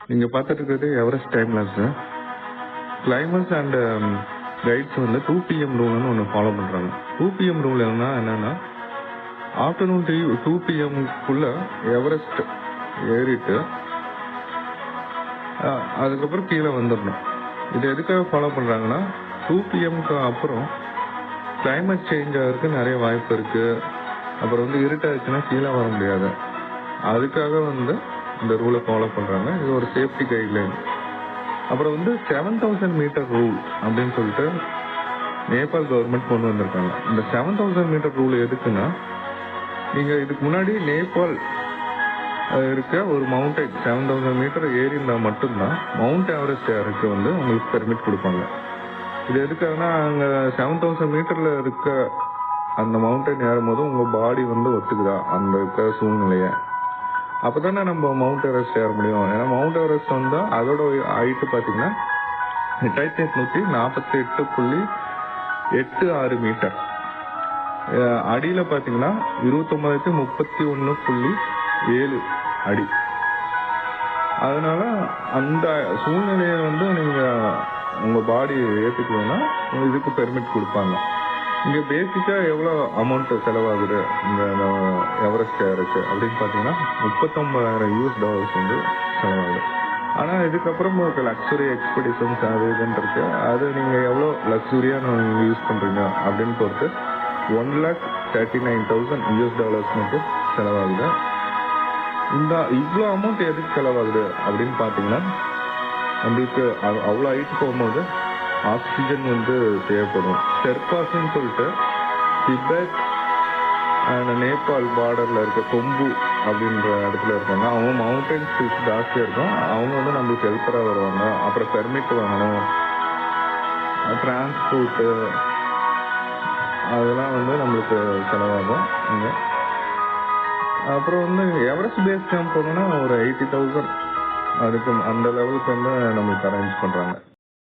நீங்க பார்த்துட்டு இருக்கிறது எவரெஸ்ட் டைம்லெஸ். கிளைமர்ஸ் அண்ட் கைட்ஸ் வந்து 2 PM ரூல்னு ஒன்று ஃபாலோ பண்ணுறாங்க. 2 PM ரூல் என்னன்னா ஆஃப்டர்நூன் 2 PMக்குள்ள எவரெஸ்ட் ஏறிட்டு அதுக்கப்புறம் கீழே வந்துடணும். இது எதுக்காக ஃபாலோ பண்ணுறாங்கன்னா 2 PMக்கு அப்புறம் கிளைமேட் சேஞ்ச் ஆகிறதுக்கு நிறைய வாய்ப்பு இருக்குது. அப்புறம் வந்து இருட்டாச்சுன்னா கீழே வர முடியாது. அதுக்காக வந்து இந்த ரூலை ஃபாலோ பண்ணுறாங்க. இது ஒரு சேஃப்டி கைட்லைன். அப்புறம் வந்து 7000 மீட்டர் ரூல் அப்படின்னு சொல்லிட்டு நேபாள் கவர்மெண்ட் கொண்டு வந்திருக்காங்க. இந்த 7000 மீட்டர் ரூல் எதுக்குன்னா, நீங்கள் இதுக்கு முன்னாடி நேபாள் இருக்க ஒரு மவுண்டைன் 7000 மீட்டர் ஏறி இருந்தால் மட்டும்தான் மவுண்ட் எவரெஸ்ட் ஏறக்கு வந்து உங்களுக்கு பெர்மிட் கொடுப்பாங்க. இது எதுக்காகனா, அங்கே 7000 மீட்டரில் இருக்க அந்த மவுண்டைன் ஏறும் போது உங்கள் பாடி வந்து ஒத்துக்குதா அந்த இருக்க சூழ்நிலையை, அப்போ தானே நம்ம மவுண்ட் எவரெஸ்ட் ஏற முடியும். ஏன்னா மவுண்ட் எவரெஸ்ட் வந்து அதோட ஹைட்டு பார்த்தீங்கன்னா 8848.86 மீட்டர். அடியில் பார்த்தீங்கன்னா 2931.7 அடி. அதனால அந்த சூழ்நிலையை வந்து நீங்கள் உங்கள் பாடி ஏற்றுக்கணும்னா இதுக்கு பெர்மிட் கொடுப்பாங்க. இங்கே பேசிக்காக எவ்வளோ அமௌண்ட் செலவாகுது இந்த எவரெஸ்ட் ஏறக்கு அப்படின்னு பார்த்தீங்கன்னா $39,000 வந்து செலவாகுது. ஆனால் இதுக்கப்புறம் உங்களுக்கு லக்ஸுரி எக்ஸ்பெடிஷன்ஸ் அது இதுன்னு இருக்கு. அது நீங்கள் எவ்வளோ லக்ஸுரியாக நீங்கள் யூஸ் பண்ணுறீங்க அப்படின்னு பொறுத்து $1,39,000 மட்டும் செலவாகுது. இவ்வளோ அமௌண்ட் எதுக்கு செலவாகுது அப்படின்னு பார்த்தீங்கன்னா, நம்மளுக்கு அவ்வளோ ஹைட் போகும்போது ஆக்சிஜன் வந்து தேவைப்படும். செர்பாஸ்ன்னு சொல்லிட்டு திபெத் அண்ட் நேபாள் பார்டரில் இருக்க கொம்பு அப்படின்ற இடத்துல இருக்காங்க. அவங்க மவுண்டன் ஸ்கில்ஸ் ஜாஸ்தியாக இருக்கும். அவங்க வந்து நம்மளுக்கு ஹெல்ப்பராக வருவாங்க. அப்புறம் பெர்மிட் வாங்கணும், டிரான்ஸ்போர்ட்டு அதெல்லாம் வந்து நம்மளுக்கு செலவாகும். இங்கே அப்புறம் வந்து எவரெஸ்ட் பேஸ் கேம்ப் போனோன்னா ஒரு 80,000 அதுக்கு அந்த லெவலுக்கு வந்து நம்மளுக்கு அரேஞ்ச் பண்ணுறாங்க.